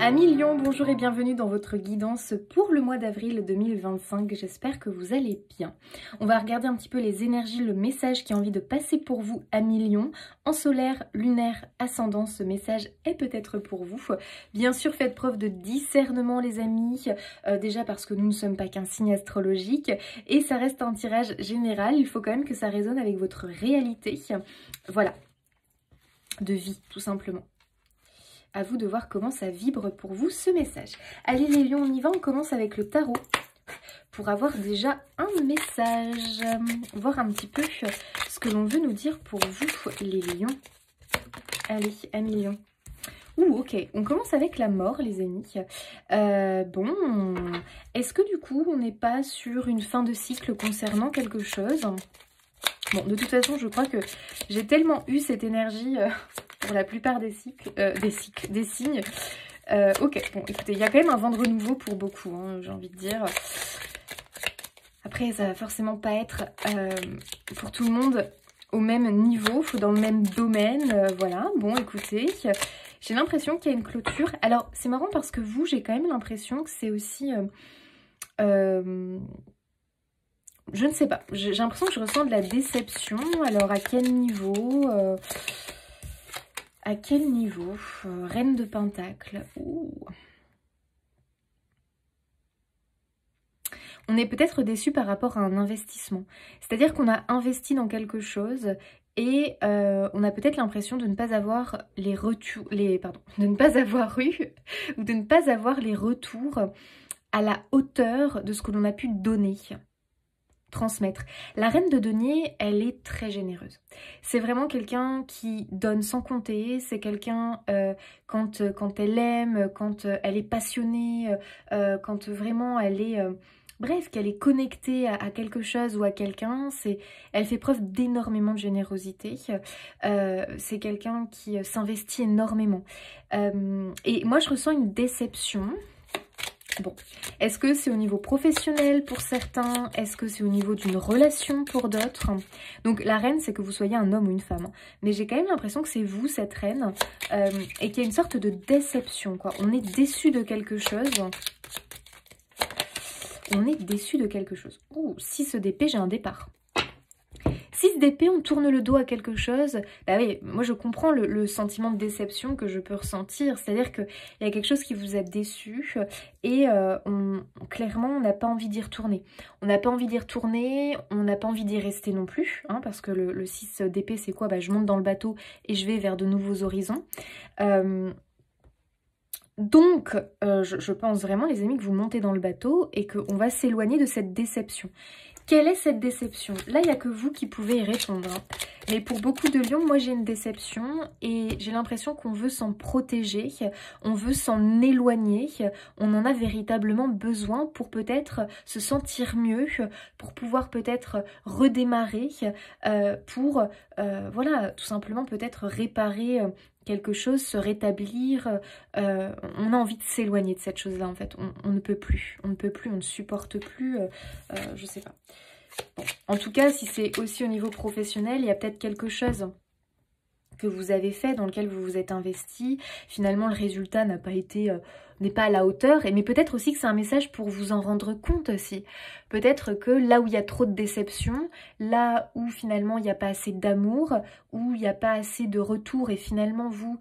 Amis Lion, bonjour et bienvenue dans votre guidance pour le mois d'avril 2025. J'espère que vous allez bien. On va regarder un petit peu les énergies, le message qui a envie de passer pour vous, Amis Lion. En solaire, lunaire, ascendant, ce message est peut-être pour vous. Bien sûr, faites preuve de discernement les amis, déjà parce que nous ne sommes pas qu'un signe astrologique et ça reste un tirage général. Il faut quand même que ça résonne avec votre réalité. Voilà, de vie tout simplement. À vous de voir comment ça vibre pour vous ce message. Allez les lions, on y va, on commence avec le tarot pour avoir déjà un message, voir un petit peu ce que l'on veut nous dire pour vous les lions. Allez, amis lions. Ouh, ok, on commence avec la mort les amis. Bon, est-ce que du coup on n'est pas sur une fin de cycle concernant quelque chose? Bon, de toute façon, je crois que j'ai tellement eu cette énergie pour la plupart des cycles, des signes. Ok, bon, écoutez, il y a quand même un vent de renouveau pour beaucoup, hein, j'ai envie de dire. Après, ça va forcément pas être pour tout le monde au même niveau, faut dans le même domaine, voilà. Bon, écoutez, j'ai l'impression qu'il y a une clôture. Alors, c'est marrant parce que vous, j'ai quand même l'impression que c'est aussi... je ne sais pas, j'ai l'impression que je ressens de la déception. Alors à quel niveau Reine de Pentacle. Ouh. On est peut-être déçu par rapport à un investissement. C'est-à-dire qu'on a investi dans quelque chose et on a peut-être l'impression de ne pas avoir les retours, de ne pas avoir eu ou de ne pas avoir les retours à la hauteur de ce que l'on a pu donner. Transmettre. La reine de denier, elle est très généreuse. C'est vraiment quelqu'un qui donne sans compter. C'est quelqu'un quand elle aime, quand elle est passionnée, quand vraiment elle est... bref, qu'elle est connectée à quelque chose ou à quelqu'un. Elle fait preuve d'énormément de générosité. C'est quelqu'un qui s'investit énormément. Et moi, je ressens une déception. Bon, est-ce que c'est au niveau professionnel pour certains? Est-ce que c'est au niveau d'une relation pour d'autres? Donc la reine, c'est que vous soyez un homme ou une femme. Mais j'ai quand même l'impression que c'est vous, cette reine, et qu'il y a une sorte de déception, quoi. On est déçu de quelque chose. On est déçu de quelque chose. Ouh, 6 d'épée, j'ai un départ. 6 d'épée, on tourne le dos à quelque chose. Bah oui, moi je comprends le sentiment de déception que je peux ressentir. C'est-à-dire qu'il y a quelque chose qui vous a déçu et clairement on n'a pas envie d'y retourner. On n'a pas envie d'y retourner, on n'a pas envie d'y rester non plus. Hein, parce que le 6 d'épée c'est quoi? Bah, je monte dans le bateau et je vais vers de nouveaux horizons. Donc, je pense vraiment les amis que vous montez dans le bateau et qu'on va s'éloigner de cette déception. Quelle est cette déception? Là, il n'y a que vous qui pouvez y répondre. Hein. Mais pour beaucoup de lions, moi j'ai une déception et j'ai l'impression qu'on veut s'en protéger, on veut s'en éloigner, on en a véritablement besoin pour peut-être se sentir mieux, pour pouvoir peut-être redémarrer, pour, voilà, tout simplement peut-être réparer quelque chose, se rétablir. On a envie de s'éloigner de cette chose-là en fait, on ne peut plus, on ne supporte plus, je sais pas. Bon. En tout cas, si c'est aussi au niveau professionnel, il y a peut-être quelque chose que vous avez fait, dans lequel vous vous êtes investi. Finalement, le résultat n'a pas été, n'est pas à la hauteur. Mais peut-être aussi que c'est un message pour vous en rendre compte aussi. Peut-être que là où il y a trop de déception, là où finalement il n'y a pas assez d'amour, où il n'y a pas assez de retour et finalement vous,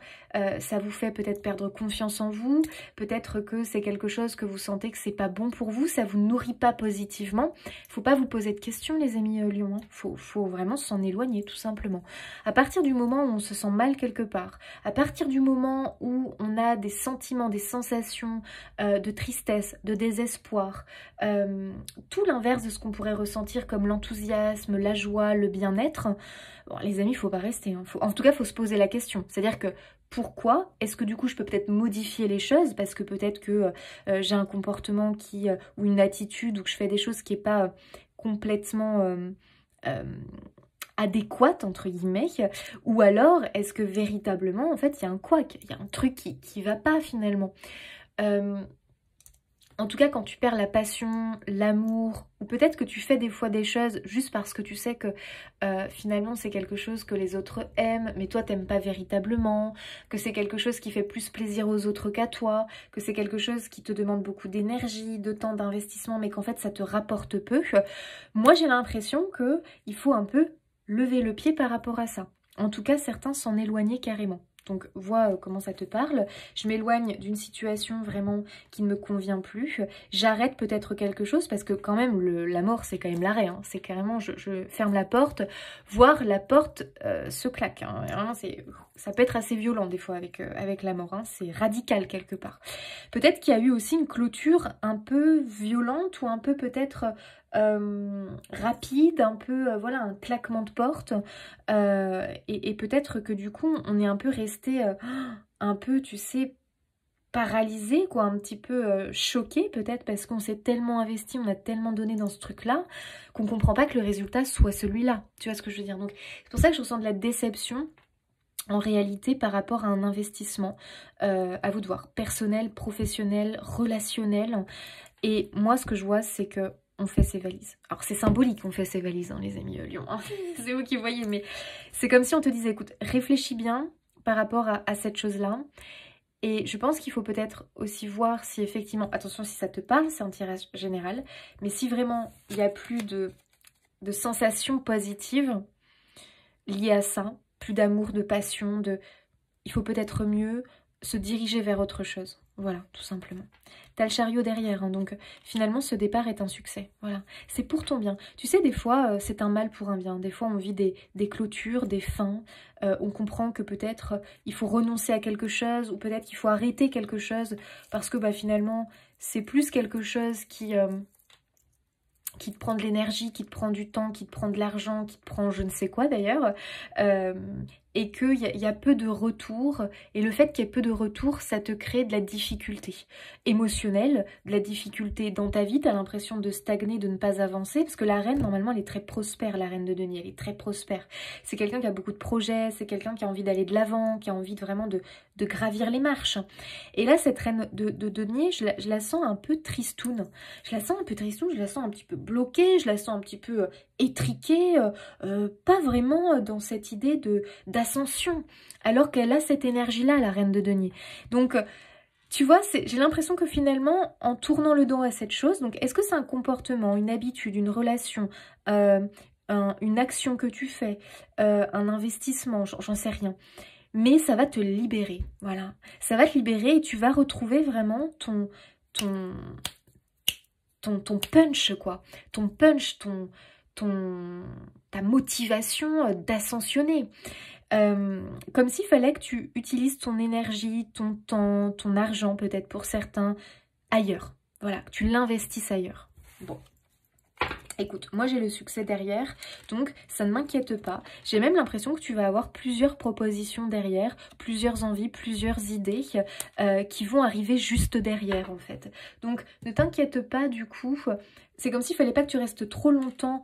ça vous fait peut-être perdre confiance en vous. Peut-être que c'est quelque chose que vous sentez que c'est pas bon pour vous, ça vous nourrit pas positivement. Il faut pas vous poser de questions les amis lions. Hein. Faut vraiment s'en éloigner tout simplement. À partir du moment où on se sent mal quelque part, à partir du moment où on a des sentiments, des sensations de tristesse, de désespoir, tout l'inverse de ce qu'on pourrait ressentir comme l'enthousiasme, la joie, le bien-être, bon, les amis, il ne faut pas rester. Hein. En tout cas, il faut se poser la question. C'est-à-dire que pourquoi? Est-ce que du coup, je peux peut-être modifier les choses? Parce que peut-être que j'ai un comportement qui ou une attitude ou que je fais des choses qui n'est pas complètement... adéquate entre guillemets, ou alors est-ce que véritablement en fait il y a un couac, il y a un truc qui va pas finalement. En tout cas, quand tu perds la passion, l'amour, ou peut-être que tu fais des fois des choses juste parce que tu sais que finalement c'est quelque chose que les autres aiment, mais toi t'aimes pas véritablement, que c'est quelque chose qui fait plus plaisir aux autres qu'à toi, que c'est quelque chose qui te demande beaucoup d'énergie, de temps, d'investissement, mais qu'en fait ça te rapporte peu. Moi j'ai l'impression que il faut un peu lever le pied par rapport à ça. En tout cas, certains s'en éloigner carrément. Donc, vois comment ça te parle. Je m'éloigne d'une situation vraiment qui ne me convient plus. J'arrête peut-être quelque chose parce que quand même, la mort, c'est quand même l'arrêt. Hein. C'est carrément, je ferme la porte, voire la porte se claque. Hein. Vraiment, ça peut être assez violent des fois avec la mort. Hein. C'est radical quelque part. Peut-être qu'il y a eu aussi une clôture un peu violente ou un peu peut-être... rapide, un peu, voilà, un claquement de porte. Et peut-être que du coup, on est un peu resté, un peu, tu sais, paralysé, quoi, un petit peu choqué peut-être parce qu'on s'est tellement investi, on a tellement donné dans ce truc-là qu'on comprend pas que le résultat soit celui-là. Tu vois ce que je veux dire? Donc, c'est pour ça que je ressens de la déception en réalité par rapport à un investissement, à vous de voir, personnel, professionnel, relationnel. Et moi, ce que je vois, c'est que on fait ses valises. Alors, c'est symbolique, on fait ses valises, hein, les amis Lion. Hein. C'est vous qui voyez, mais c'est comme si on te disait, écoute, réfléchis bien par rapport à cette chose-là. Et je pense qu'il faut peut-être aussi voir si effectivement, attention si ça te parle, c'est un tirage général, mais si vraiment il n'y a plus de sensations positives liées à ça, plus d'amour, de passion, il faut peut-être mieux se diriger vers autre chose. Voilà, tout simplement. T'as le chariot derrière, hein, donc finalement ce départ est un succès. Voilà, c'est pour ton bien. Tu sais, des fois c'est un mal pour un bien. Des fois on vit des clôtures, des fins. On comprend que peut-être il faut renoncer à quelque chose ou peut-être qu'il faut arrêter quelque chose parce que finalement c'est plus quelque chose qui te prend de l'énergie, qui te prend du temps, qui te prend de l'argent, qui te prend je ne sais quoi d'ailleurs, et qu'il y a peu de retour, et le fait qu'il y ait peu de retour, ça te crée de la difficulté émotionnelle, de la difficulté dans ta vie, tu as l'impression de stagner, de ne pas avancer, parce que la reine, normalement, elle est très prospère, la reine de denier, elle est très prospère. C'est quelqu'un qui a beaucoup de projets, c'est quelqu'un qui a envie d'aller de l'avant, qui a envie vraiment de gravir les marches. Et là, cette reine de denier, je la sens un peu tristoune. Je la sens un peu tristoune, je la sens un petit peu bloquée, je la sens un petit peu étriquée, pas vraiment dans cette idée d'ascension, alors qu'elle a cette énergie-là, la reine de denier. Donc, tu vois, j'ai l'impression que finalement, en tournant le dos à cette chose, donc est-ce que c'est un comportement, une habitude, une relation, une action que tu fais, un investissement, j'en sais rien. Mais ça va te libérer, voilà. Ça va te libérer et tu vas retrouver vraiment ton punch, quoi. Ton punch, ta motivation d'ascensionner. Comme s'il fallait que tu utilises ton énergie, ton temps, ton argent peut-être pour certains, ailleurs. Voilà, que tu l'investisses ailleurs. Bon. Écoute, moi j'ai le succès derrière, donc ça ne m'inquiète pas. J'ai même l'impression que tu vas avoir plusieurs propositions derrière, plusieurs envies, plusieurs idées qui vont arriver juste derrière en fait. Donc ne t'inquiète pas du coup, c'est comme s'il ne fallait pas que tu restes trop longtemps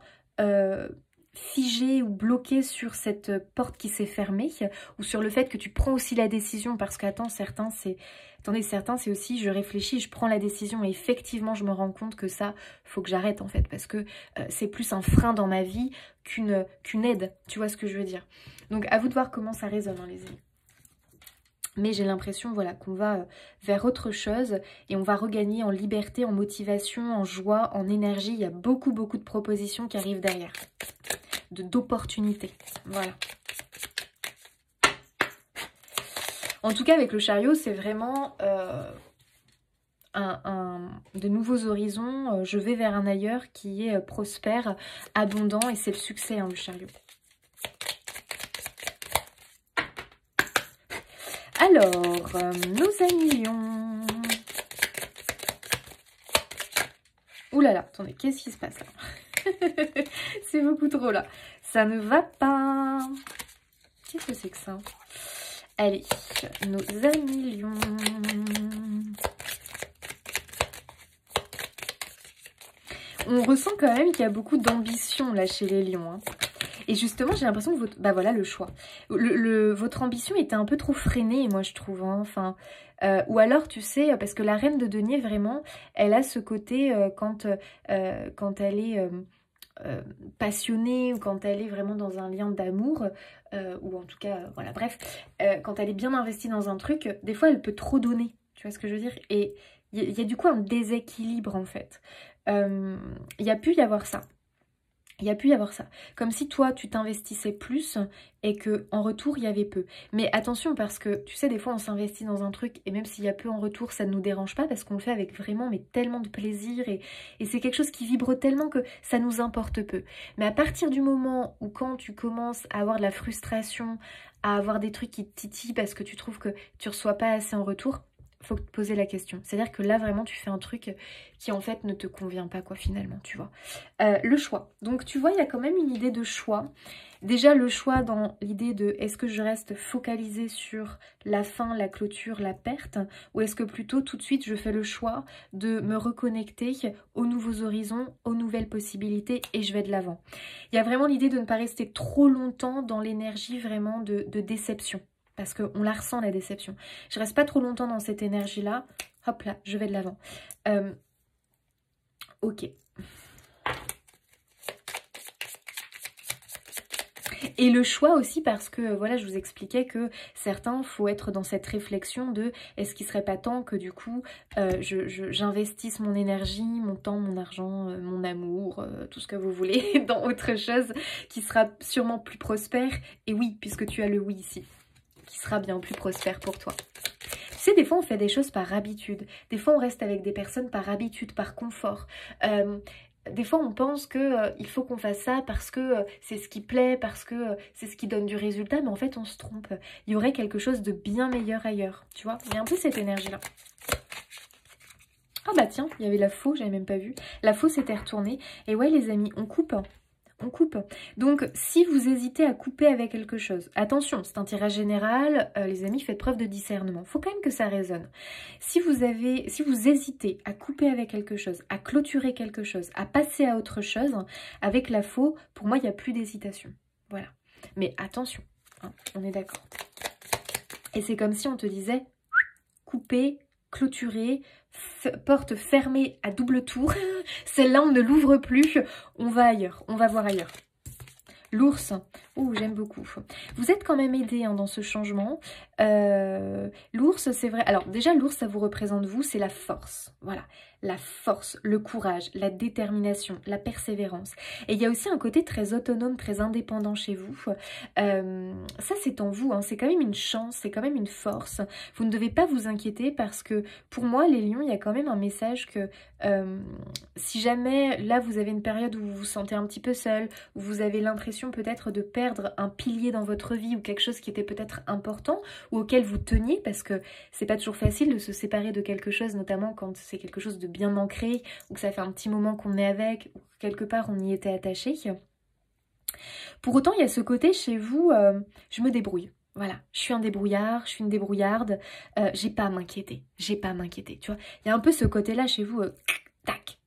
figé ou bloqué sur cette porte qui s'est fermée ou sur le fait que tu prends aussi la décision parce qu'attends, certains c'est aussi je réfléchis, je prends la décision et effectivement je me rends compte que ça, faut que j'arrête en fait parce que c'est plus un frein dans ma vie qu'une aide, tu vois ce que je veux dire. Donc à vous de voir comment ça résonne hein, les amis. Mais j'ai l'impression voilà, qu'on va vers autre chose et on va regagner en liberté, en motivation, en joie, en énergie. Il y a beaucoup de propositions qui arrivent derrière, d'opportunités. Voilà. En tout cas, avec le chariot, c'est vraiment de nouveaux horizons. Je vais vers un ailleurs qui est prospère, abondant et c'est le succès, hein, le chariot. Alors, nos amis lions. Ouh là là, attendez, qu'est-ce qui se passe là? C'est beaucoup trop là. Ça ne va pas. Qu'est-ce que c'est que ça? Allez, nos amis lions. On ressent quand même qu'il y a beaucoup d'ambition là chez les lions. Hein. Et justement, j'ai l'impression que votre... Bah voilà, le choix. Votre ambition était un peu trop freinée, moi, je trouve. Hein. Enfin, ou alors, tu sais, parce que la reine de denier, vraiment, elle a ce côté, quand elle est... passionnée ou quand elle est vraiment dans un lien d'amour ou en tout cas voilà bref quand elle est bien investie dans un truc des fois elle peut trop donner, tu vois ce que je veux dire, et il y a du coup un déséquilibre en fait. Il y a pu y avoir ça. Il y a pu y avoir ça. Comme si toi, tu t'investissais plus et que en retour, il y avait peu. Mais attention, parce que tu sais, des fois, on s'investit dans un truc et même s'il y a peu en retour, ça ne nous dérange pas parce qu'on le fait avec vraiment mais tellement de plaisir et c'est quelque chose qui vibre tellement que ça nous importe peu. Mais à partir du moment où quand tu commences à avoir de la frustration, à avoir des trucs qui te titillent parce que tu trouves que tu reçois pas assez en retour, faut te poser la question. C'est-à-dire que là, vraiment, tu fais un truc qui, en fait, ne te convient pas, quoi, finalement, tu vois. Le choix. Donc, tu vois, il y a quand même une idée de choix. Déjà, le choix dans l'idée de est-ce que je reste focalisée sur la fin, la clôture, la perte, ou est-ce que plutôt, tout de suite, je fais le choix de me reconnecter aux nouveaux horizons, aux nouvelles possibilités, et je vais de l'avant. Il y a vraiment l'idée de ne pas rester trop longtemps dans l'énergie, vraiment, de déception. Parce qu'on la ressent, la déception. Je reste pas trop longtemps dans cette énergie-là. Hop là, je vais de l'avant. Ok. Et le choix aussi parce que, voilà, je vous expliquais que certains, faut être dans cette réflexion de est-ce qu'il serait pas temps que du coup, j'investisse mon énergie, mon temps, mon argent, mon amour, tout ce que vous voulez, dans autre chose qui sera sûrement plus prospère. Et oui, puisque tu as le oui ici, qui sera bien plus prospère pour toi. Tu sais, des fois, on fait des choses par habitude. Des fois, on reste avec des personnes par habitude, par confort. Des fois, on pense qu'il faut qu'on fasse ça parce que c'est ce qui plaît, parce que c'est ce qui donne du résultat. Mais en fait, on se trompe. Il y aurait quelque chose de bien meilleur ailleurs. Tu vois, il y a un peu cette énergie-là. Ah bah tiens, il y avait la faux, j'avais même pas vu. La faux s'était retournée. Et ouais, les amis, on coupe. On coupe. Donc, si vous hésitez à couper avec quelque chose, attention, c'est un tirage général, les amis, faites preuve de discernement. Il faut quand même que ça résonne. Si vous hésitez à couper avec quelque chose, à clôturer quelque chose, à passer à autre chose, avec la faux, pour moi, il n'y a plus d'hésitation. Voilà. Mais attention, hein, on est d'accord. Et c'est comme si on te disait, couper, clôturer, porte fermée à double tour. Celle-là, on ne l'ouvre plus. On va ailleurs. On va voir ailleurs. L'ours. Oh, j'aime beaucoup. Vous êtes quand même aidé hein, dans ce changement. L'ours, c'est vrai. Alors, déjà, l'ours, ça vous représente vous. C'est la force. Voilà. La force, le courage, la détermination, la persévérance. Et il y a aussi un côté très autonome, très indépendant chez vous. Ça, c'est en vous. Hein. C'est quand même une chance, c'est quand même une force. Vous ne devez pas vous inquiéter parce que pour moi, les lions, il y a quand même un message que si jamais, là, vous avez une période où vous vous sentez un petit peu seul, où vous avez l'impression peut-être de perdre un pilier dans votre vie ou quelque chose qui était peut-être important ou auquel vous teniez, parce que c'est pas toujours facile de se séparer de quelque chose, notamment quand c'est quelque chose de bien ancré ou que ça fait un petit moment qu'on est avec ou que quelque part on y était attaché. Pour autant, il y a ce côté chez vous, je me débrouille. Voilà, je suis un débrouillard, je suis une débrouillarde, j'ai pas à m'inquiéter, j'ai pas à m'inquiéter, tu vois. Il y a un peu ce côté-là chez vous, tac,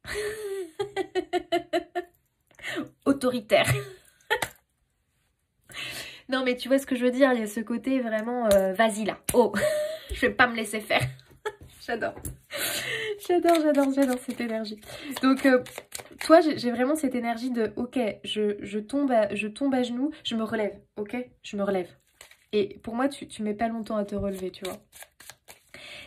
autoritaire. Non mais tu vois ce que je veux dire, il y a ce côté vraiment, vas-y là, oh, je vais pas me laisser faire. J'adore. J'adore cette énergie. Donc, toi, j'ai vraiment cette énergie de, ok, je tombe à genoux, je me relève, ok, je me relève. Et pour moi, tu mets pas longtemps à te relever, tu vois.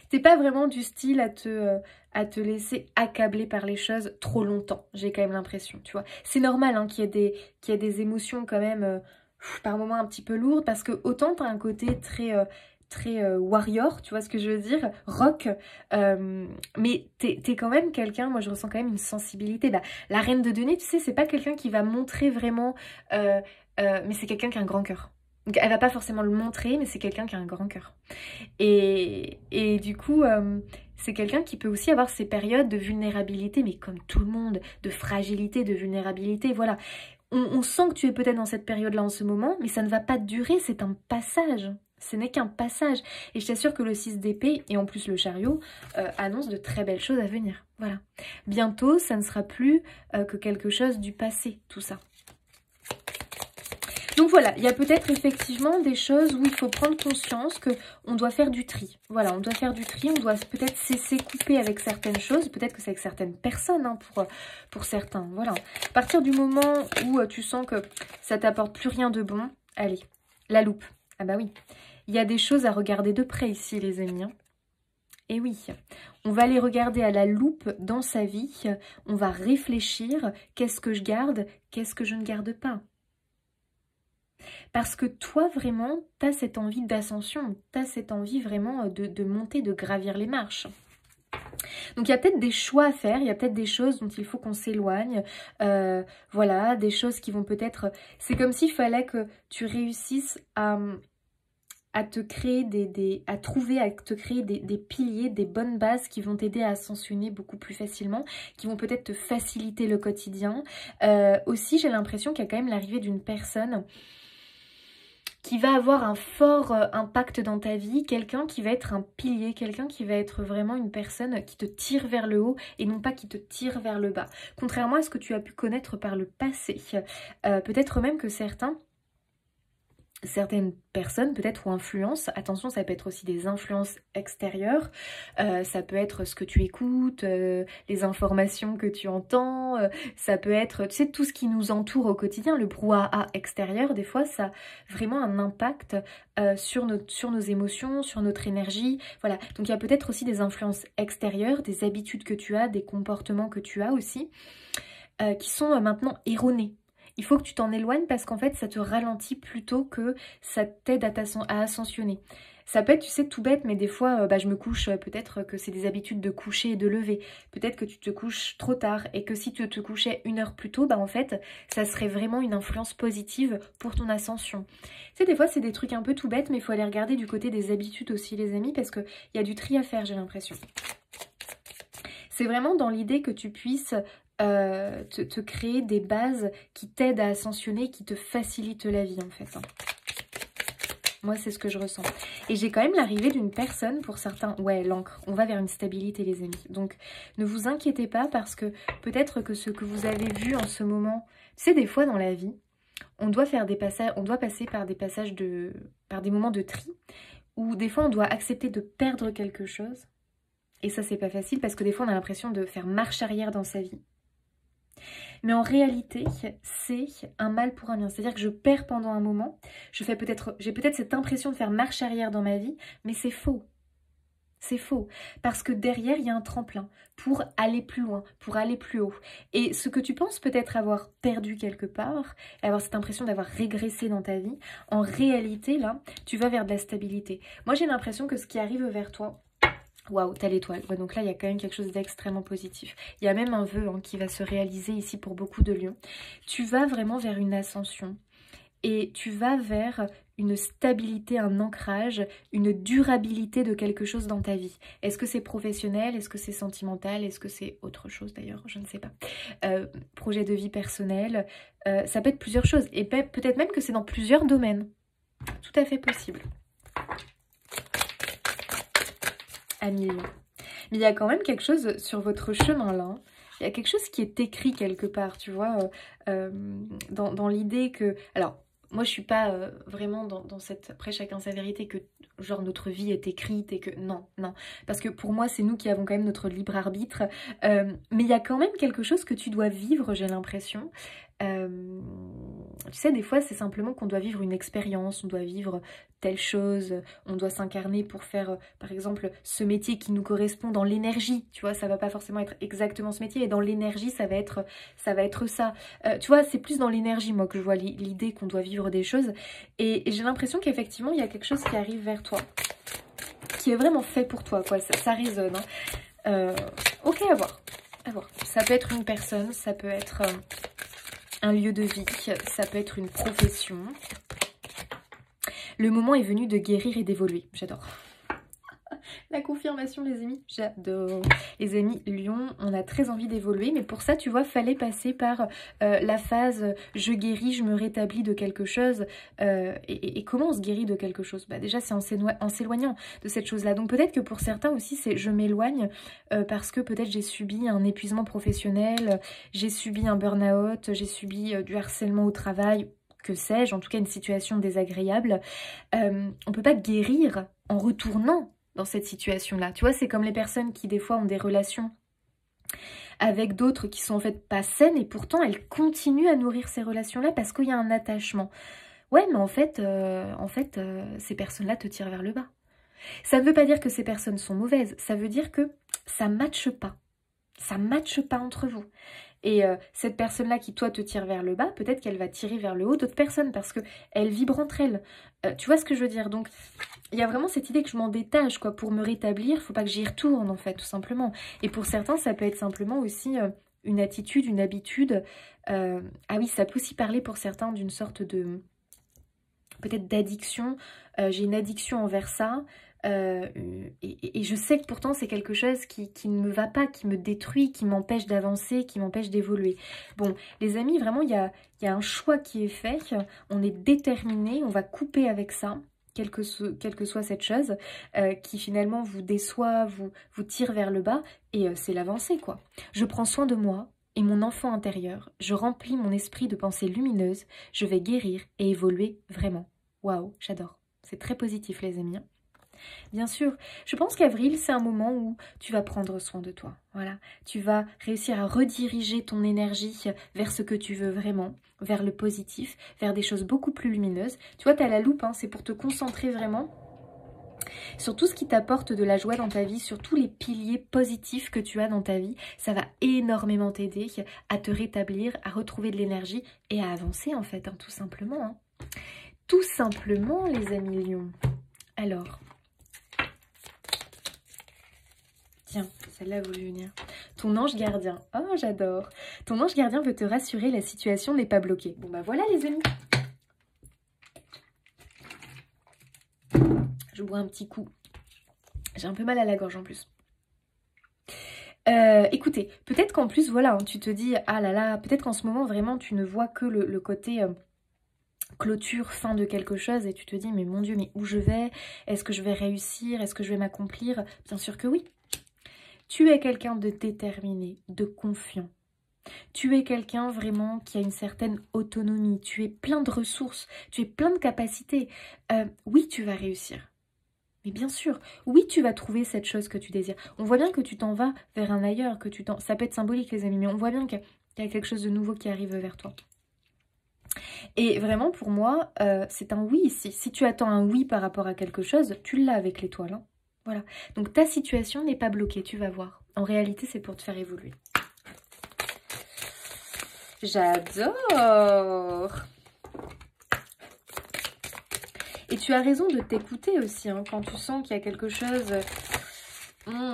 T'es pas vraiment du style à te laisser accabler par les choses trop longtemps, j'ai quand même l'impression, tu vois. C'est normal hein, qu'il y ait des émotions quand même, par moments un petit peu lourdes, parce que autant t'as un côté très warrior, tu vois ce que je veux dire, rock, mais t'es quand même quelqu'un, moi je ressens quand même une sensibilité. Bah, la reine de denier, tu sais, c'est pas quelqu'un qui va montrer vraiment, mais c'est quelqu'un qui a un grand cœur. Donc elle va pas forcément le montrer, mais c'est quelqu'un qui a un grand cœur. Et du coup, c'est quelqu'un qui peut aussi avoir ses périodes de vulnérabilité, mais comme tout le monde, de fragilité, de vulnérabilité, voilà. On sent que tu es peut-être dans cette période-là en ce moment, mais ça ne va pas durer, c'est un passage. Ce n'est qu'un passage. Et je t'assure que le 6 d'épée, et en plus le chariot, annonce de très belles choses à venir. Voilà. Bientôt, ça ne sera plus que quelque chose du passé, tout ça. Donc voilà, il y a peut-être effectivement des choses où il faut prendre conscience qu'on doit faire du tri. Voilà, on doit faire du tri, on doit peut-être cesser, couper avec certaines choses. Peut-être que c'est avec certaines personnes, hein, pour certains. Voilà. À partir du moment où tu sens que ça t'apporte plus rien de bon, allez, la loupe. Ah bah oui, il y a des choses à regarder de près ici, les amis, hein. Et oui, on va les regarder à la loupe dans sa vie. On va réfléchir, qu'est-ce que je garde, qu'est-ce que je ne garde pas. Parce que toi, vraiment, tu as cette envie d'ascension, tu as cette envie vraiment de monter, de gravir les marches. Donc, il y a peut-être des choix à faire, il y a peut-être des choses dont il faut qu'on s'éloigne. Voilà, des choses qui vont peut-être... C'est comme s'il fallait que tu réussisses à te créer des piliers, des bonnes bases qui vont t'aider à ascensionner beaucoup plus facilement, qui vont peut-être te faciliter le quotidien. Aussi, j'ai l'impression qu'il y a quand même l'arrivée d'une personne qui va avoir un fort impact dans ta vie, quelqu'un qui va être un pilier, quelqu'un qui va être vraiment une personne qui te tire vers le haut et non pas qui te tire vers le bas. Contrairement à ce que tu as pu connaître par le passé. Peut-être même que certaines personnes peut-être ou influences, attention ça peut être aussi des influences extérieures, ça peut être ce que tu écoutes, les informations que tu entends, ça peut être, tu sais, tout ce qui nous entoure au quotidien, le brouhaha extérieur, des fois ça a vraiment un impact sur nos émotions, sur notre énergie, voilà. Donc il y a peut-être aussi des influences extérieures, des habitudes que tu as, des comportements que tu as aussi, qui sont maintenant erronés. Il faut que tu t'en éloignes parce qu'en fait, ça te ralentit plutôt que ça t'aide à ascensionner. Ça peut être, tu sais, tout bête, mais des fois, je me couche, peut-être que c'est des habitudes de coucher et de lever. Peut-être que tu te couches trop tard et que si tu te couchais 1 heure plus tôt, en fait, ça serait vraiment une influence positive pour ton ascension. Tu sais, des fois, c'est des trucs un peu tout bêtes, mais il faut aller regarder du côté des habitudes aussi, les amis, parce qu'il y a du tri à faire, j'ai l'impression. C'est vraiment dans l'idée que tu puisses te créer des bases qui t'aident à ascensionner, qui te facilitent la vie en fait. Moi, c'est ce que je ressens. Et j'ai quand même l'arrivée d'une personne, pour certains... Ouais, l'encre, on va vers une stabilité, les amis. Donc, ne vous inquiétez pas parce que peut-être que ce que vous avez vu en ce moment... Tu sais, des fois dans la vie, on doit faire des passages, on doit passer par des passages par des moments de tri, où des fois on doit accepter de perdre quelque chose. Et ça, c'est pas facile parce que des fois, on a l'impression de faire marche arrière dans sa vie. Mais en réalité, c'est un mal pour un bien. C'est-à-dire que je perds pendant un moment, j'ai peut-être cette impression de faire marche arrière dans ma vie, mais c'est faux. C'est faux. Parce que derrière, il y a un tremplin pour aller plus loin, pour aller plus haut. Et ce que tu penses peut-être avoir perdu quelque part, avoir cette impression d'avoir régressé dans ta vie, en réalité, là, tu vas vers de la stabilité. Moi, j'ai l'impression que ce qui arrive vers toi, waouh, t'as l'étoile. Ouais, donc là, il y a quand même quelque chose d'extrêmement positif. Il y a même un vœu qui va se réaliser ici pour beaucoup de lions. Tu vas vraiment vers une ascension et tu vas vers une stabilité, un ancrage, une durabilité de quelque chose dans ta vie. Est-ce que c'est professionnel? Est-ce que c'est sentimental? Est-ce que c'est autre chose d'ailleurs? Je ne sais pas. Projet de vie personnel, ça peut être plusieurs choses. Et peut-être même que c'est dans plusieurs domaines. Tout à fait possible. Amis, mais il y a quand même quelque chose sur votre chemin là, il y a quelque chose qui est écrit quelque part, tu vois, dans l'idée que, alors moi je suis pas vraiment dans cette, après chacun sa vérité, que genre notre vie est écrite et que non, parce que pour moi c'est nous qui avons quand même notre libre arbitre, mais il y a quand même quelque chose que tu dois vivre, j'ai l'impression. Tu sais, des fois c'est simplement qu'on doit vivre une expérience, on doit vivre telle chose, on doit s'incarner pour faire par exemple ce métier qui nous correspond dans l'énergie, tu vois, ça va pas forcément être exactement ce métier, et dans l'énergie ça va être ça. Tu vois, c'est plus dans l'énergie moi que je vois l'idée qu'on doit vivre des choses, et j'ai l'impression qu'effectivement il y a quelque chose qui arrive vers toi, qui est vraiment fait pour toi, quoi, ça résonne, hein. Ok, à voir. Ça peut être une personne, ça peut être un lieu de vie, ça peut être une profession. Le moment est venu de guérir et d'évoluer. J'adore. La confirmation, les amis, j'adore. Les amis, Lion, on a très envie d'évoluer, mais pour ça, tu vois, fallait passer par la phase je guéris, je me rétablis de quelque chose. Et comment on se guérit de quelque chose? Déjà, c'est en s'éloignant de cette chose-là. Donc peut-être que pour certains aussi, c'est je m'éloigne parce que peut-être j'ai subi un épuisement professionnel, j'ai subi un burn-out, j'ai subi du harcèlement au travail, que sais-je, en tout cas une situation désagréable, on peut pas guérir en retournant dans cette situation-là. Tu vois, c'est comme les personnes qui des fois ont des relations avec d'autres qui sont en fait pas saines et pourtant elles continuent à nourrir ces relations-là parce qu'il y a un attachement. Ouais, mais en fait, ces personnes-là te tirent vers le bas. Ça ne veut pas dire que ces personnes sont mauvaises, ça veut dire que ça matche pas. Ça matche pas entre vous. Et cette personne-là qui, toi, te tire vers le bas, peut-être qu'elle va tirer vers le haut d'autres personnes parce qu'elles vibrent entre elles. Tu vois ce que je veux dire? Donc, il y a vraiment cette idée que je m'en détache, quoi. Pour me rétablir, faut pas que j'y retourne, en fait, tout simplement. Et pour certains, ça peut être simplement aussi une attitude, une habitude. Ah oui, ça peut aussi parler pour certains d'une sorte de... peut-être d'addiction. J'ai une addiction envers ça. Et je sais que pourtant c'est quelque chose qui ne me va pas, qui me détruit, qui m'empêche d'avancer, qui m'empêche d'évoluer. Bon, les amis, vraiment, il y a un choix qui est fait, on est déterminé, on va couper avec ça, quelle que soit cette chose, qui finalement vous déçoit, vous tire vers le bas, et c'est l'avancée, quoi. Je prends soin de moi et mon enfant intérieur, je remplis mon esprit de pensées lumineuses, je vais guérir et évoluer vraiment. Waouh, j'adore. C'est très positif, les amis. Bien sûr, je pense qu'avril, c'est un moment où tu vas prendre soin de toi. Voilà, tu vas réussir à rediriger ton énergie vers ce que tu veux vraiment, vers le positif, vers des choses beaucoup plus lumineuses. Tu vois, tu as la loupe, hein, c'est pour te concentrer vraiment sur tout ce qui t'apporte de la joie dans ta vie, sur tous les piliers positifs que tu as dans ta vie. Ça va énormément t'aider à te rétablir, à retrouver de l'énergie et à avancer en fait, hein, tout simplement. Hein. Tout simplement, les amis lions. Alors... tiens, celle-là voulu venir. Ton ange gardien. Oh, j'adore. Ton ange gardien veut te rassurer, la situation n'est pas bloquée. Bon, bah voilà, les amis. Je bois un petit coup. J'ai un peu mal à la gorge en plus. Écoutez, peut-être qu'en plus, voilà, hein, tu te dis, ah là là, peut-être qu'en ce moment, vraiment, tu ne vois que le côté... clôture, fin de quelque chose et tu te dis, mais mon Dieu, mais où je vais? Est-ce que je vais réussir? Est-ce que je vais m'accomplir? Bien sûr que oui. Tu es quelqu'un de déterminé, de confiant. Tu es quelqu'un vraiment qui a une certaine autonomie. Tu es plein de ressources. Tu es plein de capacités. Oui, tu vas réussir. Mais bien sûr, oui, tu vas trouver cette chose que tu désires. On voit bien que tu t'en vas vers un ailleurs, que ça peut être symbolique, les amis, mais on voit bien qu'il y a quelque chose de nouveau qui arrive vers toi. Et vraiment, pour moi, c'est un oui ici. Si tu attends un oui par rapport à quelque chose, tu l'as avec l'étoile. Hein. Voilà. Donc ta situation n'est pas bloquée, tu vas voir. En réalité, c'est pour te faire évoluer. J'adore! Et tu as raison de t'écouter aussi, hein, quand tu sens qu'il y a quelque chose...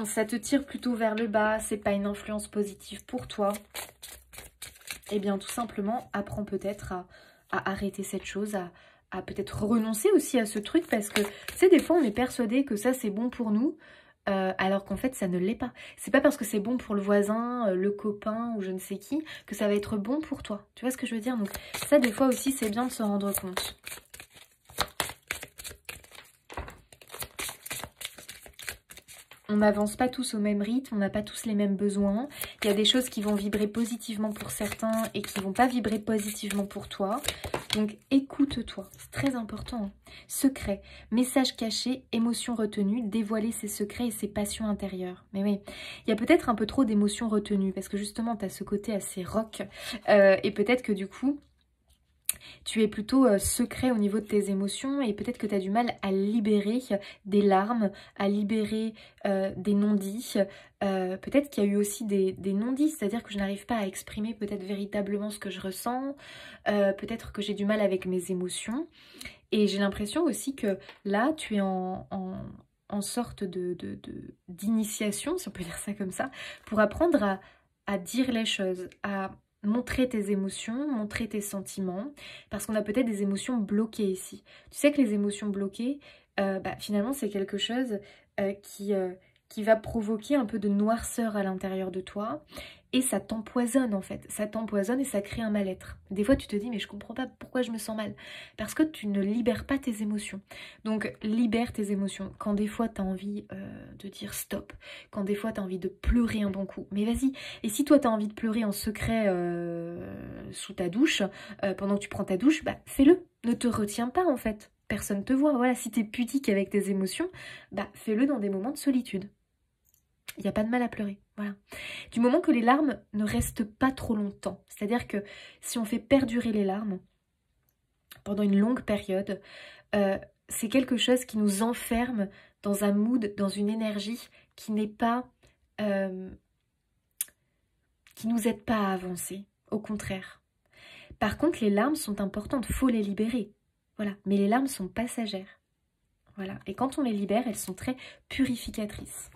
ça te tire plutôt vers le bas, c'est pas une influence positive pour toi. Eh bien, tout simplement, apprends peut-être à arrêter cette chose, à peut-être renoncer aussi à ce truc parce que, tu sais, des fois, on est persuadé que ça, c'est bon pour nous, alors qu'en fait, ça ne l'est pas. C'est pas parce que c'est bon pour le voisin, le copain ou je ne sais qui, que ça va être bon pour toi. Tu vois ce que je veux dire? Donc, ça, des fois aussi, c'est bien de se rendre compte. On n'avance pas tous au même rythme, on n'a pas tous les mêmes besoins. Il y a des choses qui vont vibrer positivement pour certains et qui ne vont pas vibrer positivement pour toi. Donc écoute-toi, c'est très important. Secret, message caché, émotion retenue, dévoiler ses secrets et ses passions intérieures. Mais oui, il y a peut-être un peu trop d'émotions retenues parce que justement tu as ce côté assez rock et peut-être que du coup... tu es plutôt secret au niveau de tes émotions et peut-être que tu as du mal à libérer des larmes, à libérer des non-dits. Peut-être qu'il y a eu aussi des non-dits, c'est-à-dire que je n'arrive pas à exprimer peut-être véritablement ce que je ressens. Peut-être que j'ai du mal avec mes émotions. Et j'ai l'impression aussi que là, tu es en sorte d'initiation, si on peut dire ça comme ça, pour apprendre à dire les choses, à... montrer tes émotions, montrer tes sentiments, parce qu'on a peut-être des émotions bloquées ici. Tu sais que les émotions bloquées, finalement, c'est quelque chose qui va provoquer un peu de noirceur à l'intérieur de toi, et ça t'empoisonne en fait. Ça t'empoisonne et ça crée un mal-être. Des fois, tu te dis, mais je comprends pas pourquoi je me sens mal. Parce que tu ne libères pas tes émotions. Donc, libère tes émotions. Quand des fois, tu as envie de dire stop, quand des fois, tu as envie de pleurer un bon coup, mais vas-y. Et si toi, tu as envie de pleurer en secret sous ta douche, pendant que tu prends ta douche, bah fais-le. Ne te retiens pas en fait. Personne te voit. Voilà, si tu es pudique avec tes émotions, bah fais-le dans des moments de solitude. Il n'y a pas de mal à pleurer. Voilà. Du moment que les larmes ne restent pas trop longtemps. C'est-à-dire que si on fait perdurer les larmes pendant une longue période, c'est quelque chose qui nous enferme dans un mood, dans une énergie qui n'est pas... qui nous aide pas à avancer. Au contraire. Par contre, les larmes sont importantes. Il faut les libérer. Voilà. Mais les larmes sont passagères. Voilà. Et quand on les libère, elles sont très purificatrices.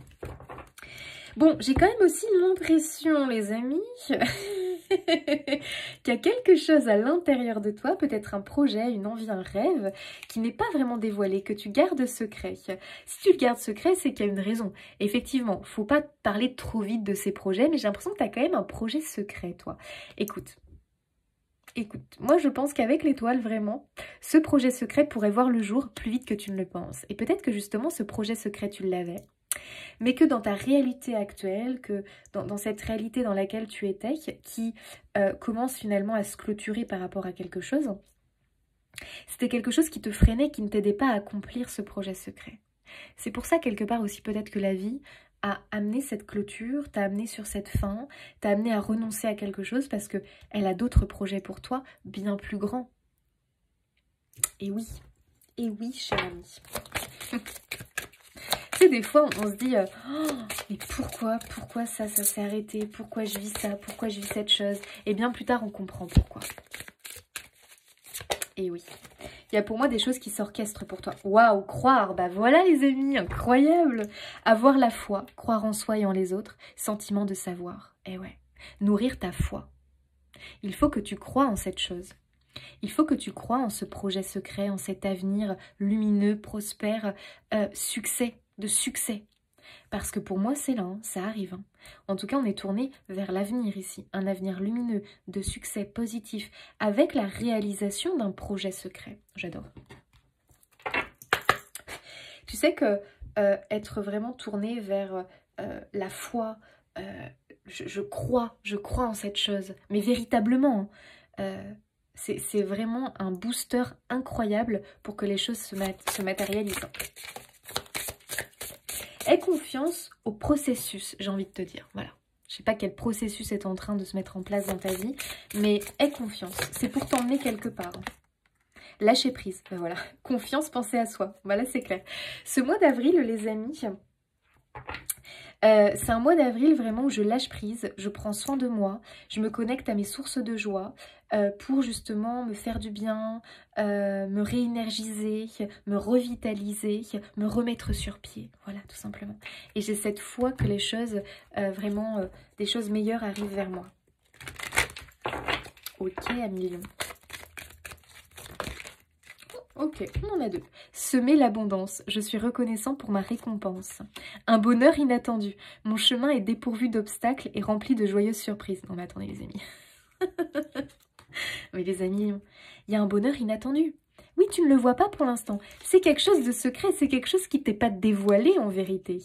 Bon, j'ai quand même aussi l'impression, les amis, qu'il y a quelque chose à l'intérieur de toi, peut-être un projet, une envie, un rêve, qui n'est pas vraiment dévoilé, que tu gardes secret. Si tu le gardes secret, c'est qu'il y a une raison. Effectivement, faut pas parler trop vite de ces projets, mais j'ai l'impression que tu as quand même un projet secret, toi. Écoute, moi je pense qu'avec l'étoile, vraiment, ce projet secret pourrait voir le jour plus vite que tu ne le penses. Et peut-être que justement, ce projet secret, tu l'avais. Mais que dans ta réalité actuelle, que dans cette réalité dans laquelle tu étais, qui commence finalement à se clôturer par rapport à quelque chose, c'était quelque chose qui te freinait, qui ne t'aidait pas à accomplir ce projet secret. C'est pour ça, quelque part aussi, peut-être que la vie a amené cette clôture, t'a amené sur cette fin, t'a amené à renoncer à quelque chose parce qu'elle a d'autres projets pour toi, bien plus grands. Et oui, cher ami. Tu sais, des fois, on se dit oh, mais pourquoi ça s'est arrêté? Pourquoi je vis ça? Pourquoi je vis cette chose? Et bien plus tard, on comprend pourquoi. Et oui, il y a pour moi des choses qui s'orchestrent pour toi. Waouh, croire, bah voilà les amis, incroyable. Avoir la foi, croire en soi et en les autres, sentiment de savoir. Et ouais, nourrir ta foi. Il faut que tu crois en cette chose. Il faut que tu crois en ce projet secret, en cet avenir lumineux, prospère, de succès. Parce que pour moi, c'est là, hein, ça arrive. Hein. En tout cas, on est tourné vers l'avenir ici. Un avenir lumineux, de succès positif, avec la réalisation d'un projet secret. J'adore. Tu sais que être vraiment tourné vers la foi, je crois en cette chose, mais véritablement, c'est vraiment un booster incroyable pour que les choses se matérialisent. Aie confiance au processus, j'ai envie de te dire. Voilà. Je ne sais pas quel processus est en train de se mettre en place dans ta vie, mais aie confiance. C'est pour t'emmener quelque part. Lâcher prise, ben voilà. Confiance, penser à soi. Voilà, c'est clair. Ce mois d'avril, les amis, c'est un mois d'avril vraiment où je lâche prise, je prends soin de moi, je me connecte à mes sources de joie pour justement me faire du bien, me réénergiser, me revitaliser, me remettre sur pied. Voilà, tout simplement. Et j'ai cette foi que les choses, vraiment, des choses meilleures arrivent vers moi. Ok, amis lions. Ok, on en a deux. Semer l'abondance. Je suis reconnaissant pour ma récompense. Un bonheur inattendu. Mon chemin est dépourvu d'obstacles et rempli de joyeuses surprises. Non mais attendez les amis. Mais les amis, il y a un bonheur inattendu. Oui, tu ne le vois pas pour l'instant. C'est quelque chose de secret, c'est quelque chose qui ne t'est pas dévoilé en vérité.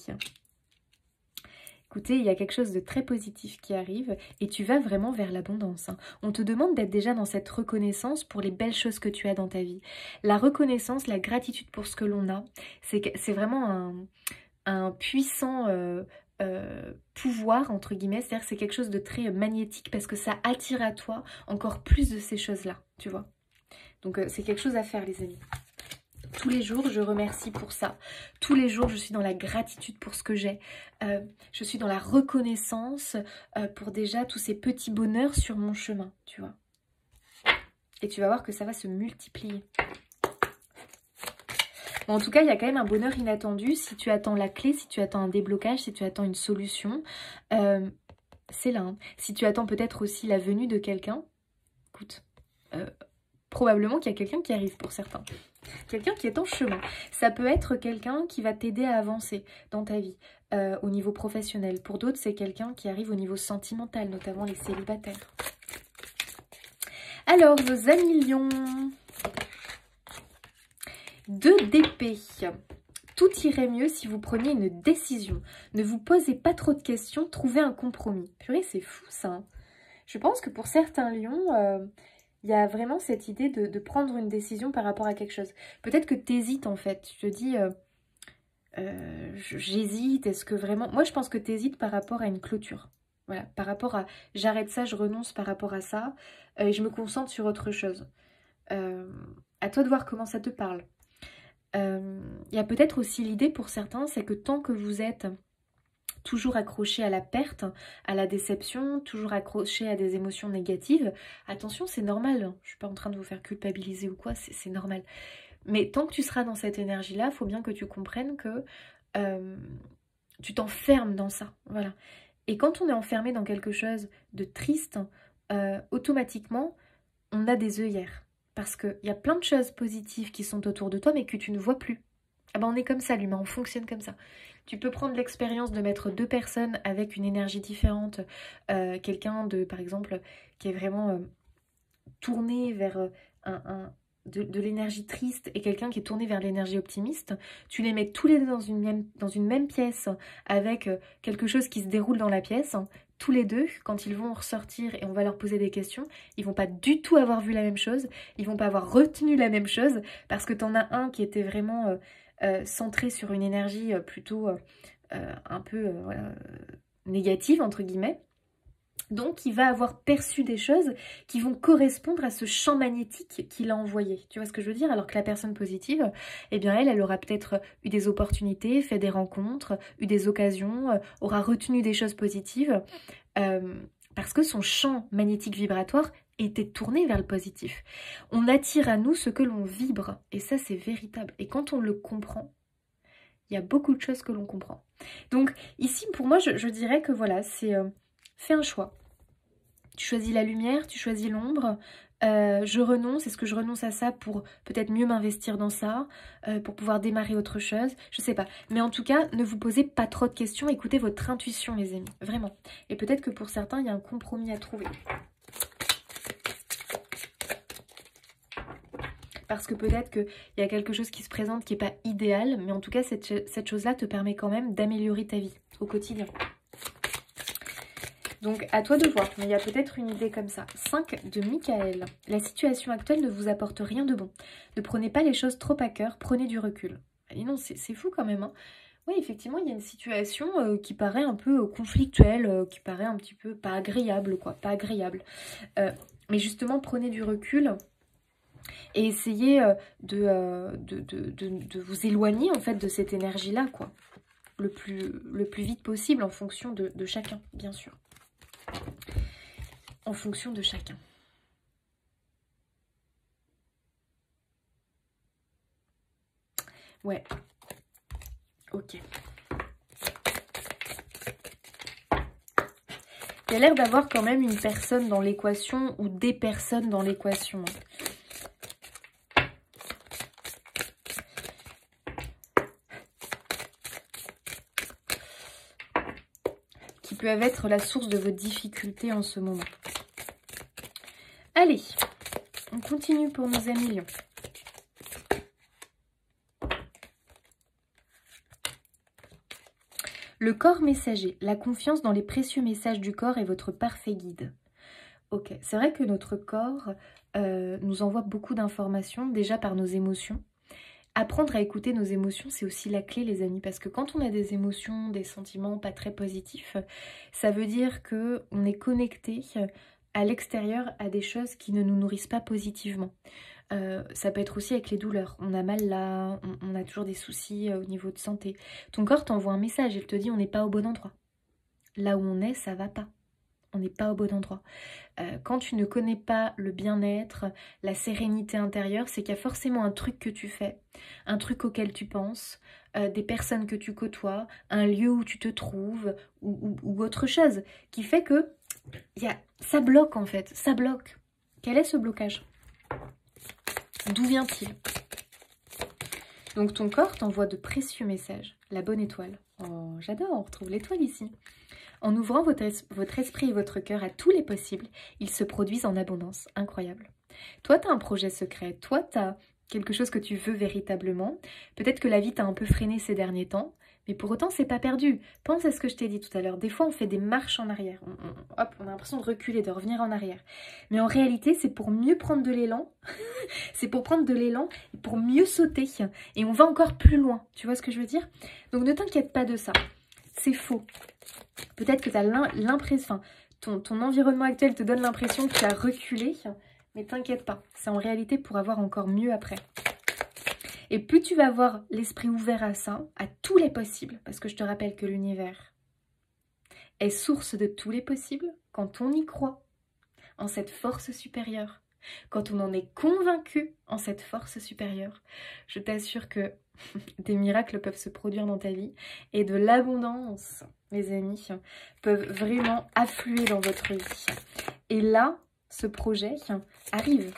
Écoutez, il y a quelque chose de très positif qui arrive et tu vas vraiment vers l'abondance. Hein. On te demande d'être déjà dans cette reconnaissance pour les belles choses que tu as dans ta vie. La reconnaissance, la gratitude pour ce que l'on a, c'est vraiment un puissant pouvoir, entre guillemets. C'est-à-dire que c'est quelque chose de très magnétique parce que ça attire à toi encore plus de ces choses-là, tu vois. Donc c'est quelque chose à faire, les amis. Tous les jours, je remercie pour ça. Tous les jours, je suis dans la gratitude pour ce que j'ai. Je suis dans la reconnaissance pour déjà tous ces petits bonheurs sur mon chemin, tu vois. Et tu vas voir que ça va se multiplier. Bon, en tout cas, il y a quand même un bonheur inattendu. Si tu attends la clé, si tu attends un déblocage, si tu attends une solution, c'est là. Hein. Si tu attends peut-être aussi la venue de quelqu'un, écoute, probablement qu'il y a quelqu'un qui arrive pour certains. Quelqu'un qui est en chemin. Ça peut être quelqu'un qui va t'aider à avancer dans ta vie, au niveau professionnel. Pour d'autres, c'est quelqu'un qui arrive au niveau sentimental, notamment les célibataires. Alors, nos amis lions. 2 d'épée. Tout irait mieux si vous preniez une décision. Ne vous posez pas trop de questions, trouvez un compromis. Purée, c'est fou ça. Hein. Je pense que pour certains lions, il y a vraiment cette idée de prendre une décision par rapport à quelque chose. Peut-être que tu hésites en fait. Tu te dis, j'hésite, est-ce que vraiment... Moi, je pense que tu hésites par rapport à une clôture. Voilà, par rapport à j'arrête ça, je renonce par rapport à ça, et je me concentre sur autre chose. À toi de voir comment ça te parle. Il y a peut-être aussi l'idée pour certains, c'est que tant que vous êtes toujours accroché à la perte, à la déception, toujours accroché à des émotions négatives, attention, c'est normal, hein. Je ne suis pas en train de vous faire culpabiliser ou quoi, c'est normal. Mais tant que tu seras dans cette énergie-là, il faut bien que tu comprennes que tu t'enfermes dans ça. Voilà. Et quand on est enfermé dans quelque chose de triste, automatiquement, on a des œillères. Parce qu'il y a plein de choses positives qui sont autour de toi, mais que tu ne vois plus. Ah ben on est comme ça, l'humain, on fonctionne comme ça. Tu peux prendre l'expérience de mettre deux personnes avec une énergie différente, quelqu'un de, par exemple, qui est vraiment tourné vers de l'énergie triste et quelqu'un qui est tourné vers l'énergie optimiste, tu les mets tous les deux dans une même pièce avec quelque chose qui se déroule dans la pièce, tous les deux, quand ils vont ressortir et on va leur poser des questions, ils vont pas du tout avoir vu la même chose, ils vont pas avoir retenu la même chose, parce que tu en as un qui était vraiment centré sur une énergie plutôt un peu négative, entre guillemets. Donc, il va avoir perçu des choses qui vont correspondre à ce champ magnétique qu'il a envoyé. Tu vois ce que je veux dire? Alors que la personne positive, eh bien, elle aura peut-être eu des opportunités, fait des rencontres, eu des occasions, aura retenu des choses positives, parce que son champ magnétique vibratoire était tourné vers le positif. On attire à nous ce que l'on vibre, et ça, c'est véritable. Et quand on le comprend, il y a beaucoup de choses que l'on comprend. Donc, ici, pour moi, je dirais que voilà, c'est... fais un choix. Tu choisis la lumière, tu choisis l'ombre. Je renonce. Est-ce que je renonce à ça pour peut-être mieux m'investir dans ça, pour pouvoir démarrer autre chose? Je sais pas. Mais en tout cas, ne vous posez pas trop de questions. Écoutez votre intuition, les amis. Vraiment. Et peut-être que pour certains, il y a un compromis à trouver. Parce que peut-être qu'il y a quelque chose qui se présente qui n'est pas idéal. Mais en tout cas, cette chose-là te permet quand même d'améliorer ta vie au quotidien. Donc, à toi de voir, mais il y a peut-être une idée comme ça. 5 de Michael. La situation actuelle ne vous apporte rien de bon. Ne prenez pas les choses trop à cœur, prenez du recul. Et non, c'est fou quand même, hein. Oui, effectivement, il y a une situation qui paraît un peu conflictuelle, qui paraît un petit peu pas agréable, quoi. Pas agréable. Mais justement, prenez du recul et essayez de vous éloigner, en fait, de cette énergie-là, quoi. Le plus vite possible en fonction de chacun, bien sûr. En fonction de chacun. Ouais. Ok. Il y a l'air d'avoir quand même une personne dans l'équation ou des personnes dans l'équation. Qui peuvent être la source de vos difficultés en ce moment. Allez, on continue pour nos amis lions. Le corps messager, la confiance dans les précieux messages du corps est votre parfait guide. Ok, c'est vrai que notre corps nous envoie beaucoup d'informations, déjà par nos émotions. Apprendre à écouter nos émotions, c'est aussi la clé, les amis, parce que quand on a des émotions, des sentiments pas très positifs, ça veut dire qu'on est connecté à l'extérieur à des choses qui ne nous nourrissent pas positivement. Ça peut être aussi avec les douleurs. On a mal là, on a toujours des soucis au niveau de santé. Ton corps t'envoie un message, il te dit on n'est pas au bon endroit. Là où on est, ça va pas. On n'est pas au bon endroit. Quand tu ne connais pas le bien-être, la sérénité intérieure, c'est qu'il y a forcément un truc que tu fais, un truc auquel tu penses, des personnes que tu côtoies, un lieu où tu te trouves ou autre chose qui fait que ça bloque en fait, ça bloque. Quel est ce blocage? D'où vient-il? Donc ton corps t'envoie de précieux messages. La bonne étoile. Oh, j'adore, on retrouve l'étoile ici. En ouvrant votre esprit et votre cœur à tous les possibles, ils se produisent en abondance. Incroyable. Toi, tu as un projet secret. Toi, tu as quelque chose que tu veux véritablement. Peut-être que la vie t'a un peu freiné ces derniers temps, Mais pour autant, c'est pas perdu. Pense à ce que je t'ai dit tout à l'heure. Des fois, on fait des marches en arrière. Hop, on a l'impression de reculer, de revenir en arrière. Mais en réalité, c'est pour mieux prendre de l'élan. C'est pour prendre de l'élan et pour mieux sauter. Et on va encore plus loin. Tu vois ce que je veux dire? Donc, ne t'inquiète pas de ça. C'est faux. Peut-être que tu as l'impression... Ton environnement actuel te donne l'impression que tu as reculé. Mais t'inquiète pas. C'est en réalité pour avoir encore mieux après. Et plus tu vas avoir l'esprit ouvert à ça, à tous les possibles, parce que je te rappelle que l'univers est source de tous les possibles, quand on y croit, en cette force supérieure, quand on en est convaincu en cette force supérieure, je t'assure que des miracles peuvent se produire dans ta vie et de l'abondance, mes amis, peuvent vraiment affluer dans votre vie. Et là, ce projet arrive.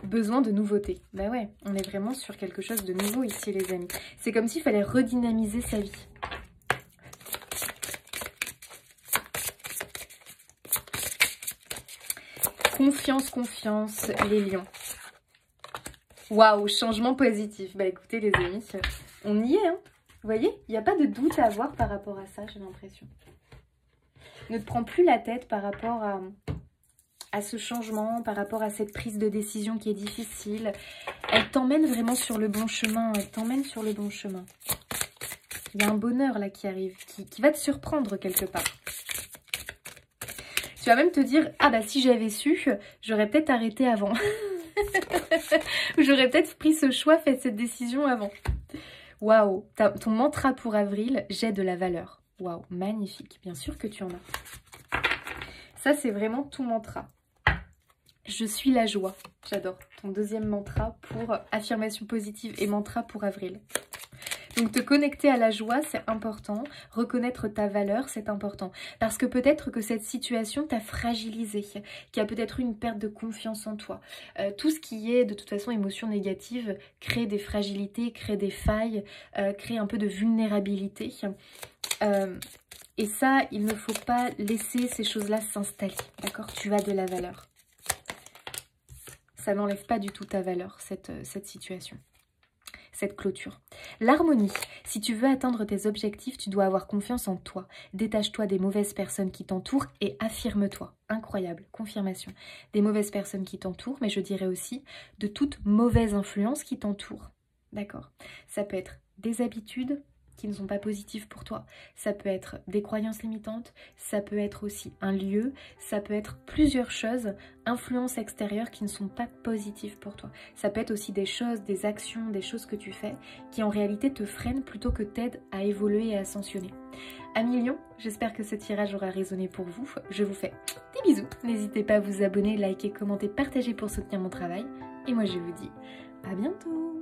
Besoin de nouveautés. Bah ouais, on est vraiment sur quelque chose de nouveau ici, les amis. C'est comme s'il fallait redynamiser sa vie. Confiance, confiance, les lions. Waouh, changement positif. Bah écoutez, les amis, on y est, hein. Vous voyez, il n'y a pas de doute à avoir par rapport à ça, j'ai l'impression. Ne te prends plus la tête par rapport à ce changement, par rapport à cette prise de décision qui est difficile. Elle t'emmène vraiment sur le bon chemin. Elle t'emmène sur le bon chemin. Il y a un bonheur là qui arrive, qui va te surprendre quelque part. Tu vas même te dire, ah bah si j'avais su, j'aurais peut-être arrêté avant. Ou j'aurais peut-être pris ce choix, fait cette décision avant. Waouh, ton mantra pour avril, j'ai de la valeur. Waouh, magnifique. Bien sûr que tu en as. Ça, c'est vraiment tout mantra. Je suis la joie. J'adore. Ton deuxième mantra pour affirmation positive et mantra pour avril. Donc te connecter à la joie, c'est important. Reconnaître ta valeur, c'est important. Parce que peut-être que cette situation t'a fragilisé, qu'il y a peut-être eu une perte de confiance en toi. Tout ce qui est de toute façon émotion négative crée des fragilités, crée des failles, crée un peu de vulnérabilité. Et ça, il ne faut pas laisser ces choses-là s'installer. D'accord? Tu as de la valeur. Ça n'enlève pas du tout ta valeur, cette situation. Cette clôture. L'harmonie. Si tu veux atteindre tes objectifs, tu dois avoir confiance en toi. Détache-toi des mauvaises personnes qui t'entourent et affirme-toi. Incroyable, confirmation. Des mauvaises personnes qui t'entourent, mais je dirais aussi de toute mauvaise influence qui t'entoure. D'accord? Ça peut être des habitudes qui ne sont pas positives pour toi. Ça peut être des croyances limitantes, ça peut être aussi un lieu, ça peut être plusieurs choses, influences extérieures qui ne sont pas positives pour toi. Ça peut être aussi des choses, des actions, des choses que tu fais qui en réalité te freinent plutôt que t'aident à évoluer et à ascensionner. Amis Lions, j'espère que ce tirage aura résonné pour vous. Je vous fais des bisous. N'hésitez pas à vous abonner, liker, commenter, partager pour soutenir mon travail. Et moi je vous dis à bientôt.